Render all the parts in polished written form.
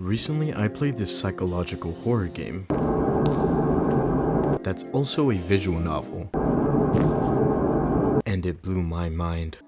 Recently, I played this psychological horror game that's also a visual novel, and it blew my mind.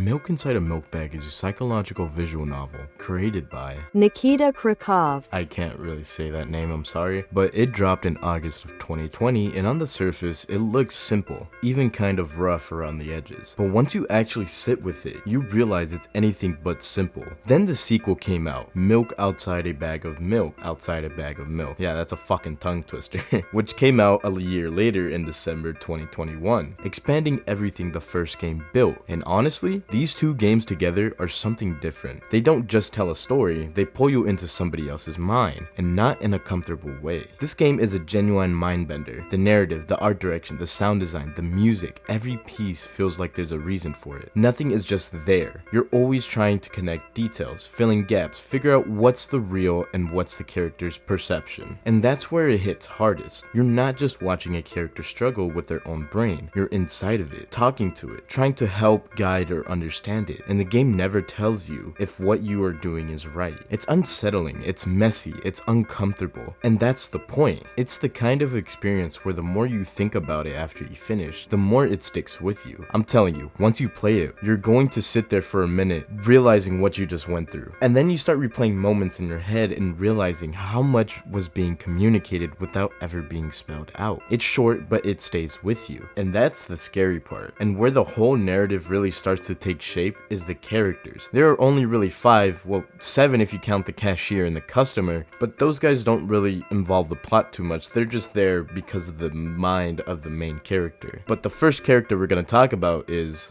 Milk Inside a Milk Bag is a psychological visual novel created by Nikita Krakow. I can't really say that name, I'm sorry, but it dropped in August of 2020, and on the surface, it looks simple, even kind of rough around the edges. But once you actually sit with it, you realize it's anything but simple. Then the sequel came out, Milk Outside a Bag of Milk, Outside a Bag of Milk. Yeah, that's a fucking tongue twister. Which came out a year later in December 2021, expanding everything the first game built. And honestly, these two games together are something different. They don't just tell a story, they pull you into somebody else's mind, and not in a comfortable way. This game is a genuine mind bender. The narrative, the art direction, the sound design, the music, every piece feels like there's a reason for it. Nothing is just there. You're always trying to connect details, filling gaps, figure out what's the real and what's the character's perception. And that's where it hits hardest. You're not just watching a character struggle with their own brain, you're inside of it, talking to it, trying to help, guide, or understand it. And the game never tells you if what you are doing is right. It's unsettling, it's messy, it's uncomfortable, and that's the point. It's the kind of experience where the more you think about it after you finish, the more it sticks with you. I'm telling you, once you play it, you're going to sit there for a minute realizing what you just went through. And then you start replaying moments in your head and realizing how much was being communicated without ever being spelled out. It's short, but it stays with you. And that's the scary part. And where the whole narrative really starts to take shape is the characters. There are only really 5, well 7 if you count the cashier and the customer, but those guys don't really involve the plot too much. They're just there because of the mind of the main character. But the first character we're gonna talk about is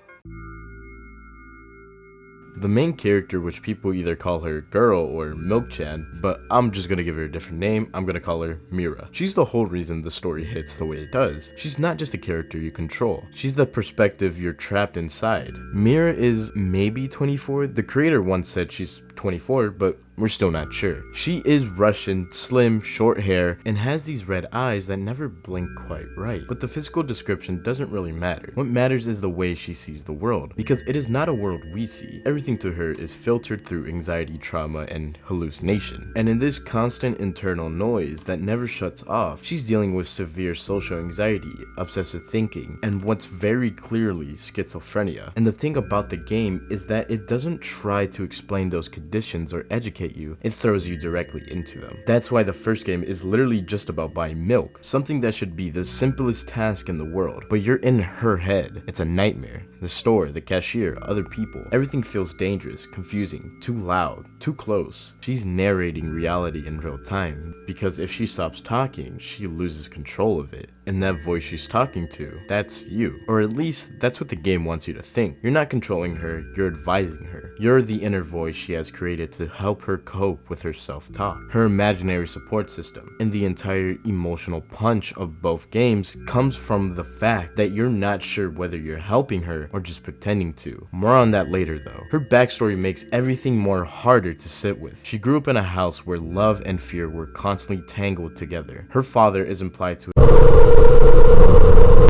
the main character, which people either call her Girl or Milk-chan, but I'm just gonna give her a different name. I'm gonna call her Mira. She's the whole reason the story hits the way it does. She's not just a character you control. She's the perspective you're trapped inside. Mira is maybe 24. The creator once said she's 24, but we're still not sure. She is Russian, slim, short hair, and has these red eyes that never blink quite right. But the physical description doesn't really matter. What matters is the way she sees the world, because it is not a world we see. Everything to her is filtered through anxiety, trauma, and hallucination. And in this constant internal noise that never shuts off, she's dealing with severe social anxiety, obsessive thinking, and what's very clearly schizophrenia. And the thing about the game is that it doesn't try to explain those conditions or educate you, it throws you directly into them. That's why the first game is literally just about buying milk, something that should be the simplest task in the world, but you're in her head. It's a nightmare. The store, the cashier, other people, everything feels dangerous, confusing, too loud, too close. She's narrating reality in real time, because if she stops talking, she loses control of it. And that voice she's talking to, that's you. Or at least, that's what the game wants you to think. You're not controlling her, you're advising her. You're the inner voice she has created to help her cope with her self-talk, her imaginary support system. And the entire emotional punch of both games comes from the fact that you're not sure whether you're helping her or just pretending to. More on that later though. Her backstory makes everything more harder to sit with. She grew up in a house where love and fear were constantly tangled together. Her father is implied to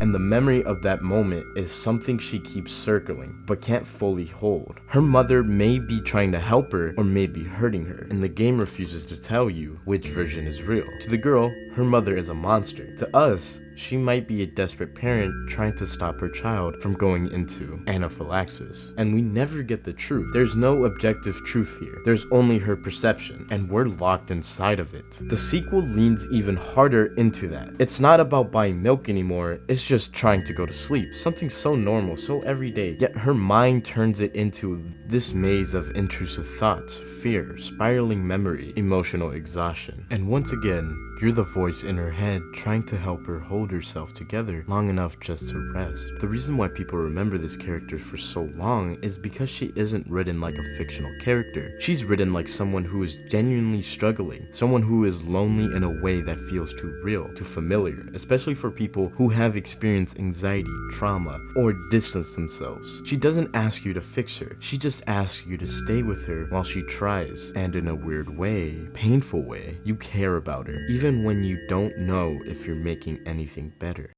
and the memory of that moment is something she keeps circling, but can't fully hold. Her mother may be trying to help her, or may be hurting her, and the game refuses to tell you which version is real. To the girl, her mother is a monster. To us, she might be a desperate parent trying to stop her child from going into anaphylaxis. And we never get the truth. There's no objective truth here. There's only her perception, and we're locked inside of it. The sequel leans even harder into that. It's not about buying milk anymore, it's just trying to go to sleep. Something so normal, so everyday, yet her mind turns it into this maze of intrusive thoughts, fear, spiraling memory, emotional exhaustion. And once again, You're the voice in her head trying to help her hold herself together long enough just to rest. The reason why people remember this character for so long is because she isn't written like a fictional character. She's written like someone who is genuinely struggling, someone who is lonely in a way that feels too real, too familiar, especially for people who have experienced anxiety, trauma, or distance themselves. She doesn't ask you to fix her, she just asks you to stay with her while she tries, and in a weird way, painful way, you care about her, even when you don't know if you're making anything better.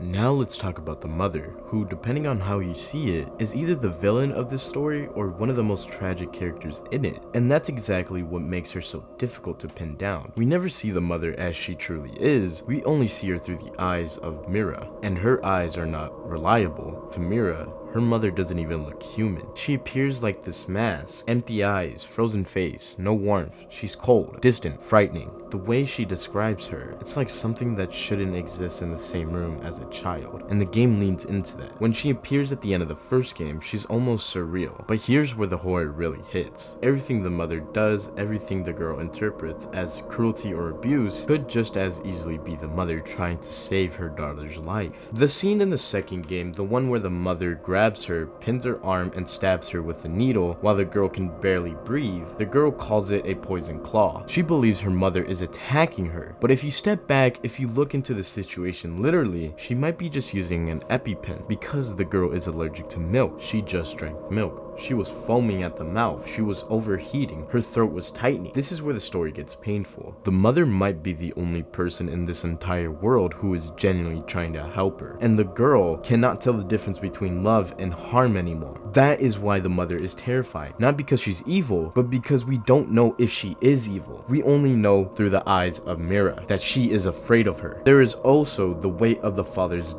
Now let's talk about the mother, who, depending on how you see it, is either the villain of this story or one of the most tragic characters in it. And that's exactly what makes her so difficult to pin down. We never see the mother as she truly is, we only see her through the eyes of Mira. And her eyes are not reliable. To Mira, her mother doesn't even look human. She appears like this mask. Empty eyes, frozen face, no warmth. She's cold, distant, frightening. The way she describes her, it's like something that shouldn't exist in the same room as a child. And the game leans into that. When she appears at the end of the first game, she's almost surreal. But here's where the horror really hits. Everything the mother does, everything the girl interprets as cruelty or abuse, could just as easily be the mother trying to save her daughter's life. The scene in the second game, the one where the mother grabs her, pins her arm, and stabs her with a needle while the girl can barely breathe, the girl calls it a poison claw. She believes her mother is attacking her, but if you step back, if you look into the situation literally, she might be just using an EpiPen because the girl is allergic to milk. She just drank milk. She was foaming at the mouth, she was overheating, her throat was tightening. This is where the story gets painful. The mother might be the only person in this entire world who is genuinely trying to help her, and the girl cannot tell the difference between love and harm anymore. That is why the mother is terrifying, not because she's evil, but because we don't know if she is evil. We only know through the eyes of Mira that she is afraid of her. There is also the weight of the father's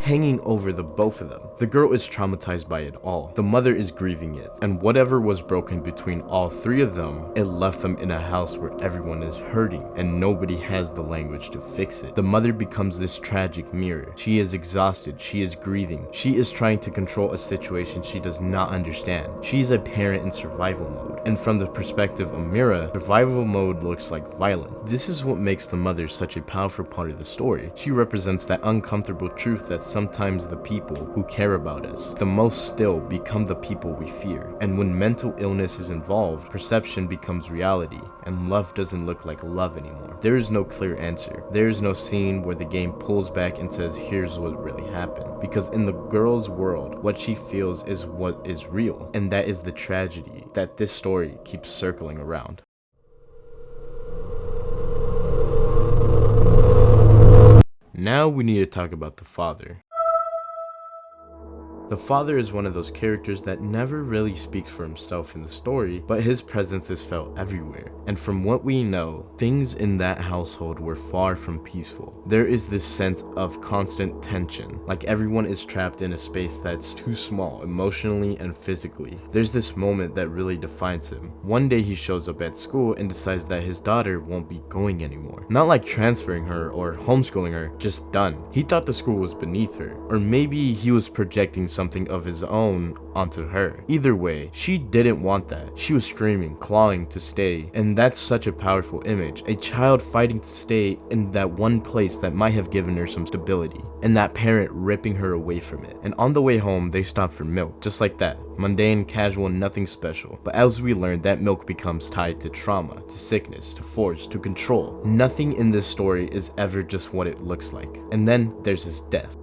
hanging over the both of them. The girl is traumatized by it all. The mother is grieving it, and whatever was broken between all three of them, it left them in a house where everyone is hurting and nobody has the language to fix it. The mother becomes this tragic mirror. She is exhausted, she is grieving, she is trying to control a situation she does not understand. She is a parent in survival mode, and from the perspective of Mira, survival mode looks like violence. This is what makes the mother such a powerful part of the story. She represents that uncomfortable truth that sometimes the people who care about us the most still become the people we fear. And when mental illness is involved, perception becomes reality, and love doesn't look like love anymore. There is no clear answer. There is no scene where the game pulls back and says, here's what really happened. Because in the girl's world, what she feels is what is real, and that is the tragedy that this story keeps circling around. Now we need to talk about the father. The father is one of those characters that never really speaks for himself in the story, but his presence is felt everywhere. And from what we know, things in that household were far from peaceful. There is this sense of constant tension, like everyone is trapped in a space that's too small emotionally and physically. There's this moment that really defines him. One day he shows up at school and decides that his daughter won't be going anymore. Not like transferring her or homeschooling her, just done. He thought the school was beneath her, or maybe he was projecting something of his own onto her. Either way, she didn't want that. She was screaming, clawing to stay, and that's such a powerful image. A child fighting to stay in that one place that might have given her some stability, and that parent ripping her away from it. And on the way home, they stop for milk, just like that. Mundane, casual, nothing special. But as we learn, that milk becomes tied to trauma, to sickness, to force, to control. Nothing in this story is ever just what it looks like. And then there's his death.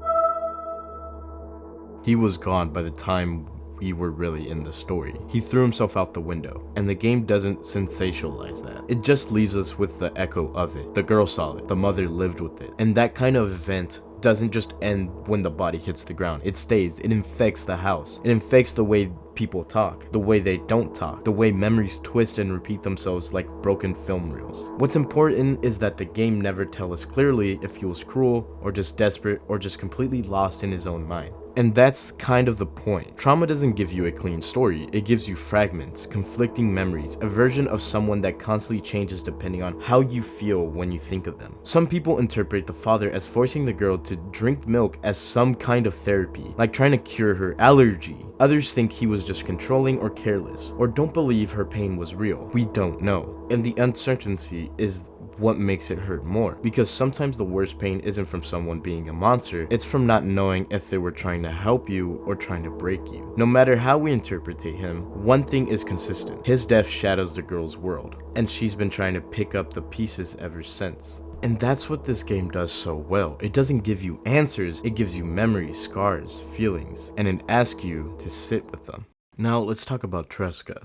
He was gone by the time we were really in the story. He threw himself out the window, and the game doesn't sensationalize that. It just leaves us with the echo of it. The girl saw it, the mother lived with it, and that kind of event doesn't just end when the body hits the ground. It stays, it infects the house. It infects the way people talk, the way they don't talk, the way memories twist and repeat themselves like broken film reels. What's important is that the game never tells us clearly if he was cruel or just desperate or just completely lost in his own mind. And that's kind of the point. Trauma doesn't give you a clean story, it gives you fragments, conflicting memories, a version of someone that constantly changes depending on how you feel when you think of them. Some people interpret the father as forcing the girl to drink milk as some kind of therapy, like trying to cure her allergy. Others think he was was just controlling or careless, or don't believe her pain was real. We don't know. And the uncertainty is what makes it hurt more, because sometimes the worst pain isn't from someone being a monster, it's from not knowing if they were trying to help you or trying to break you. No matter how we interpret him, one thing is consistent: his death shadows the girl's world, and she's been trying to pick up the pieces ever since. And that's what this game does so well. It doesn't give you answers, it gives you memories, scars, feelings, and it asks you to sit with them. Now let's talk about Tresca.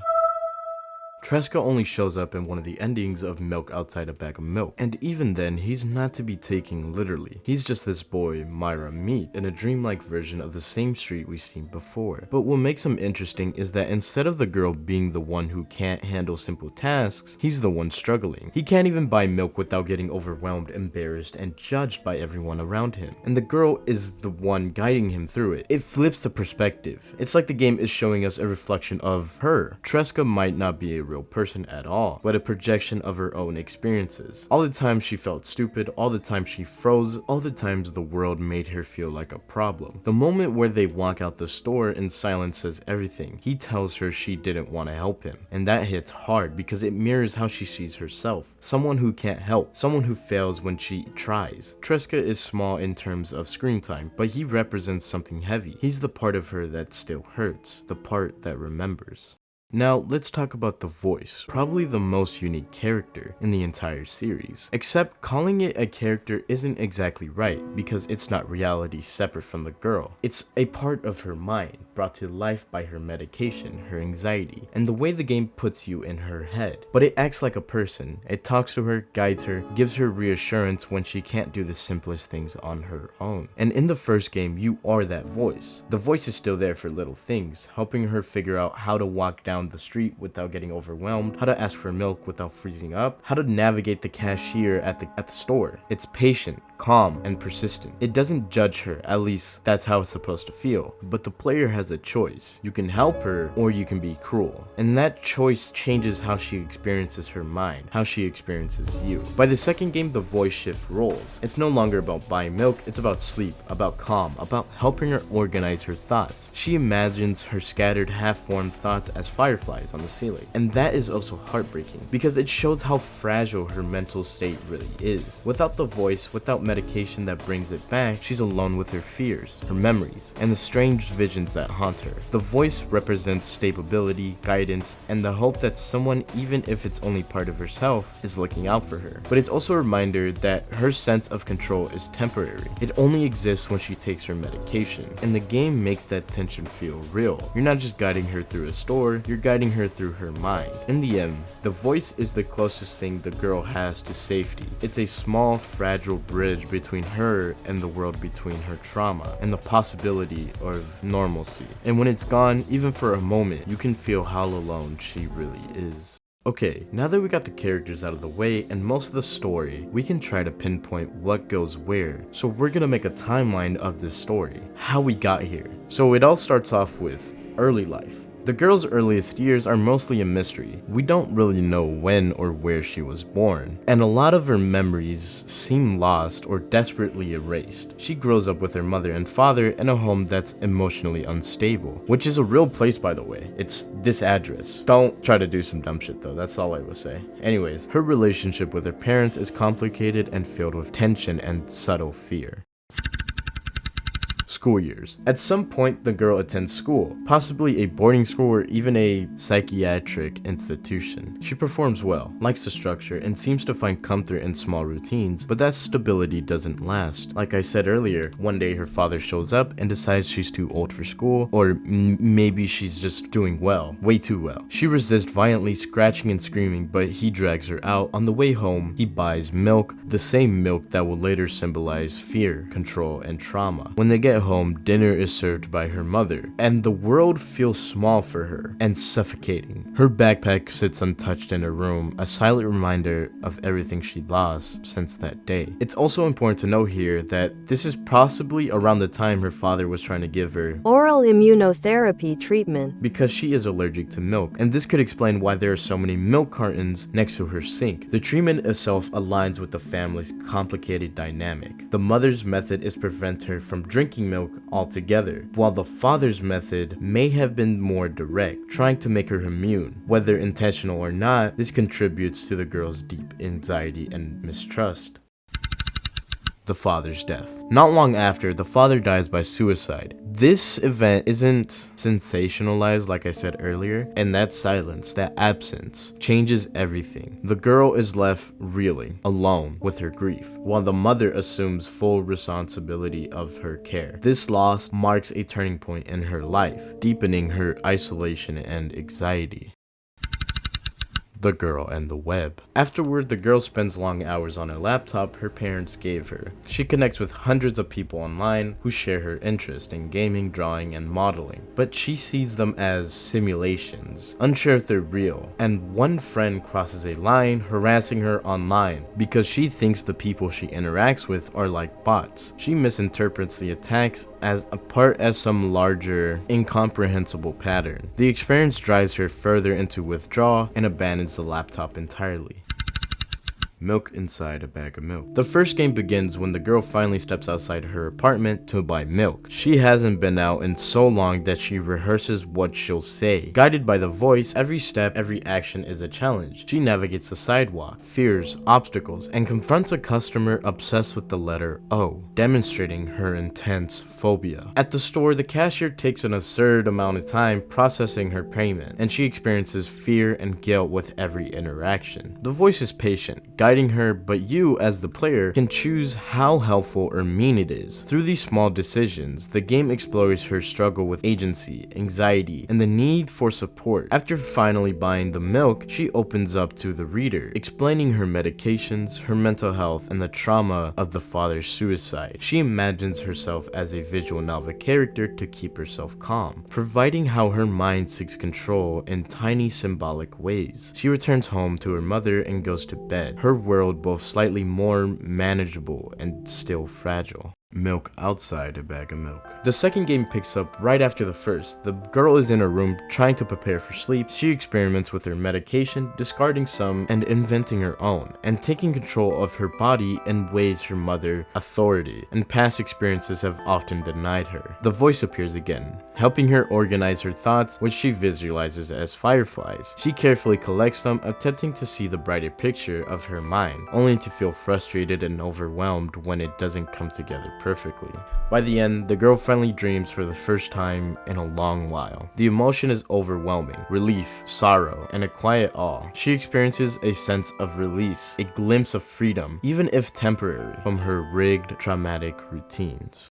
Tresca only shows up in one of the endings of Milk Outside a Bag of Milk, and even then, he's not to be taken literally. He's just this boy Myra meet in a dreamlike version of the same street we've seen before. But what makes him interesting is that instead of the girl being the one who can't handle simple tasks, he's the one struggling. He can't even buy milk without getting overwhelmed, embarrassed, and judged by everyone around him. And the girl is the one guiding him through it. It flips the perspective. It's like the game is showing us a reflection of her. Tresca might not be a real person at all, but a projection of her own experiences. All the times she felt stupid, all the times she froze, all the times the world made her feel like a problem. The moment where they walk out the store and Silence says everything, he tells her she didn't want to help him, and that hits hard because it mirrors how she sees herself. Someone who can't help, someone who fails when she tries. Tresca is small in terms of screen time, but he represents something heavy. He's the part of her that still hurts, the part that remembers. Now, let's talk about the voice, probably the most unique character in the entire series. Except calling it a character isn't exactly right, because it's not reality separate from the girl. It's a part of her mind, brought to life by her medication, her anxiety, and the way the game puts you in her head. But it acts like a person. It talks to her, guides her, gives her reassurance when she can't do the simplest things on her own. And in the first game, you are that voice. The voice is still there for little things, helping her figure out how to walk down the street without getting overwhelmed, how to ask for milk without freezing up, how to navigate the cashier at the store. It's patient, calm, and persistent. It doesn't judge her, at least that's how it's supposed to feel. But the player has a choice. You can help her, or you can be cruel. And that choice changes how she experiences her mind, how she experiences you. By the second game, the voice shift roles. It's no longer about buying milk, it's about sleep, about calm, about helping her organize her thoughts. She imagines her scattered, half-formed thoughts as fireflies on the ceiling. And that is also heartbreaking, because it shows how fragile her mental state really is. Without the voice, without medication that brings it back, she's alone with her fears, her memories, and the strange visions that haunt her. The voice represents stability, guidance, and the hope that someone, even if it's only part of herself, is looking out for her. But it's also a reminder that her sense of control is temporary. It only exists when she takes her medication, and the game makes that tension feel real. You're not just guiding her through a store, you're guiding her through her mind. In the end, the voice is the closest thing the girl has to safety. It's a small, fragile bridge between her and the world, between her trauma and the possibility of normalcy. And when it's gone, even for a moment, you can feel how alone she really is. Okay, now that we got the characters out of the way and most of the story, we can try to pinpoint what goes where. So we're gonna make a timeline of this story, how we got here. So it all starts off with early life. The girl's earliest years are mostly a mystery. We don't really know when or where she was born, and a lot of her memories seem lost or desperately erased. She grows up with her mother and father in a home that's emotionally unstable, which is a real place, by the way. It's this address. Don't try to do some dumb shit though, that's all I will say. Anyways, her relationship with her parents is complicated and filled with tension and subtle fear. School years. At some point, the girl attends school, possibly a boarding school or even a psychiatric institution. She performs well, likes the structure, and seems to find comfort in small routines, but that stability doesn't last. Like I said earlier, one day her father shows up and decides she's too old for school, or maybe she's just doing well, way too well. She resists violently, scratching and screaming, but he drags her out. On the way home, he buys milk, the same milk that will later symbolize fear, control, and trauma. When they get home, dinner is served by her mother, and the world feels small for her and suffocating. Her backpack sits untouched in her room, a silent reminder of everything she lost since that day. It's also important to note here that this is possibly around the time her father was trying to give her oral immunotherapy treatment because she is allergic to milk, and this could explain why there are so many milk cartons next to her sink. The treatment itself aligns with the family's complicated dynamic. The mother's method is prevent her from drinking milk milk altogether, while the father's method may have been more direct, trying to make her immune. Whether intentional or not, this contributes to the girl's deep anxiety and mistrust. The father's death. Not long after, the father dies by suicide. This event isn't sensationalized like I said earlier, and that silence, that absence, changes everything. The girl is left reeling, alone with her grief, while the mother assumes full responsibility of her care. This loss marks a turning point in her life, deepening her isolation and anxiety. The girl and the web. Afterward, the girl spends long hours on a laptop her parents gave her. She connects with hundreds of people online who share her interest in gaming, drawing, and modeling, but she sees them as simulations, unsure if they're real. And one friend crosses a line, harassing her online because she thinks the people she interacts with are like bots. She misinterprets the attacks as a part of some larger, incomprehensible pattern. The experience drives her further into withdrawal and abandons the laptop entirely. Milk inside a bag of milk. The first game begins when the girl finally steps outside her apartment to buy milk. She hasn't been out in so long that she rehearses what she'll say. Guided by the voice, every step, every action is a challenge. She navigates the sidewalk, fears obstacles, and confronts a customer obsessed with the letter O, demonstrating her intense phobia. At the store, the cashier takes an absurd amount of time processing her payment, and she experiences fear and guilt with every interaction. The voice is patient, guiding her, but you, as the player, can choose how helpful or mean it is. Through these small decisions, the game explores her struggle with agency, anxiety, and the need for support. After finally buying the milk, she opens up to the reader, explaining her medications, her mental health, and the trauma of the father's suicide. She imagines herself as a visual novel character to keep herself calm, providing how her mind seeks control in tiny symbolic ways. She returns home to her mother and goes to bed, her world both slightly more manageable and still fragile. Milk outside a bag of milk. The second game picks up right after the first. The girl is in her room trying to prepare for sleep. She experiments with her medication, discarding some and inventing her own, and taking control of her body in ways her mother, authority, and past experiences have often denied her. The voice appears again, helping her organize her thoughts, which she visualizes as fireflies. She carefully collects them, attempting to see the brighter picture of her mind, only to feel frustrated and overwhelmed when it doesn't come together perfectly. By the end, the girl finally dreams for the first time in a long while. The emotion is overwhelming, relief, sorrow, and a quiet awe. She experiences a sense of release, a glimpse of freedom, even if temporary, from her rigged, traumatic routines.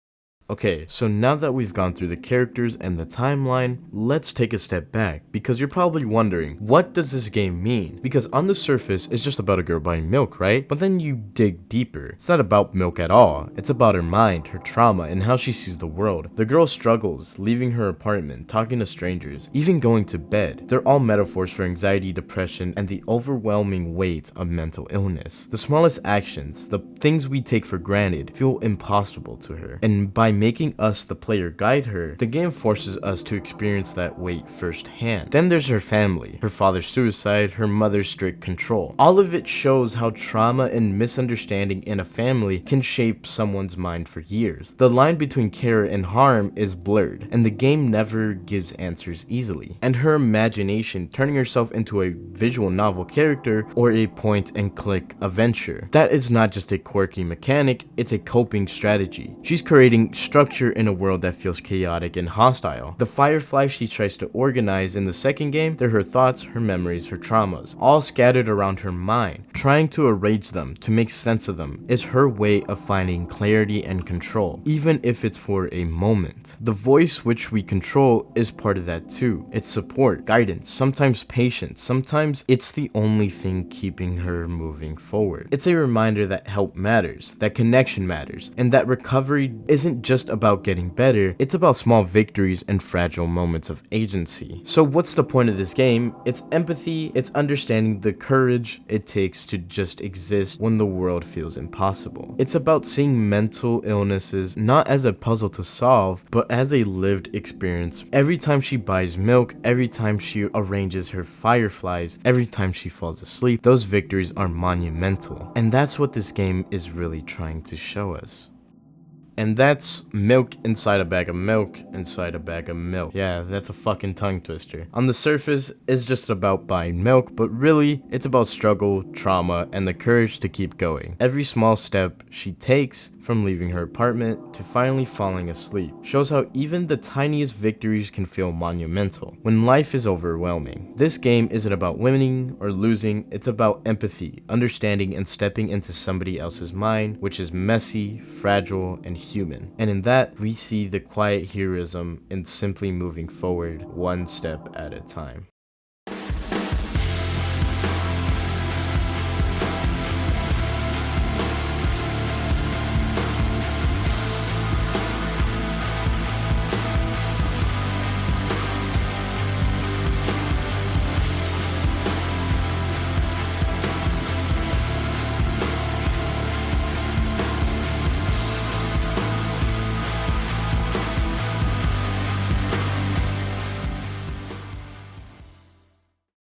Okay, so now that we've gone through the characters and the timeline, let's take a step back, because you're probably wondering, what does this game mean? Because on the surface, it's just about a girl buying milk, right? But then you dig deeper. It's not about milk at all. It's about her mind, her trauma, and how she sees the world. The girl struggles, leaving her apartment, talking to strangers, even going to bed. They're all metaphors for anxiety, depression, and the overwhelming weight of mental illness. The smallest actions, the things we take for granted, feel impossible to her. And by making us, the player, guide her, the game forces us to experience that weight firsthand. Then there's her family, her father's suicide, her mother's strict control. All of it shows how trauma and misunderstanding in a family can shape someone's mind for years. The line between care and harm is blurred, and the game never gives answers easily. And her imagination, turning herself into a visual novel character or a point-and-click adventure. That is not just a quirky mechanic, it's a coping strategy. She's creating structure in a world that feels chaotic and hostile. The fireflies she tries to organize in the second game, they're her thoughts, her memories, her traumas, all scattered around her mind. Trying to arrange them, to make sense of them, is her way of finding clarity and control, even if it's for a moment. The voice which we control is part of that too. It's support, guidance, sometimes patience, sometimes it's the only thing keeping her moving forward. It's a reminder that help matters, that connection matters, and that recovery isn't just about getting better, it's about small victories and fragile moments of agency. So what's the point of this game? It's empathy, it's understanding the courage it takes to just exist when the world feels impossible. It's about seeing mental illnesses not as a puzzle to solve, but as a lived experience. Every time she buys milk, every time she arranges her fireflies, every time she falls asleep, those victories are monumental. And that's what this game is really trying to show us. And that's milk inside a bag of milk inside a bag of milk. Yeah, that's a fucking tongue twister. On the surface, it's just about buying milk, but really, it's about struggle, trauma, and the courage to keep going. Every small step she takes, from leaving her apartment to finally falling asleep, shows how even the tiniest victories can feel monumental when life is overwhelming. This game isn't about winning or losing, it's about empathy, understanding, and stepping into somebody else's mind, which is messy, fragile, and human. And in that, we see the quiet heroism in simply moving forward one step at a time.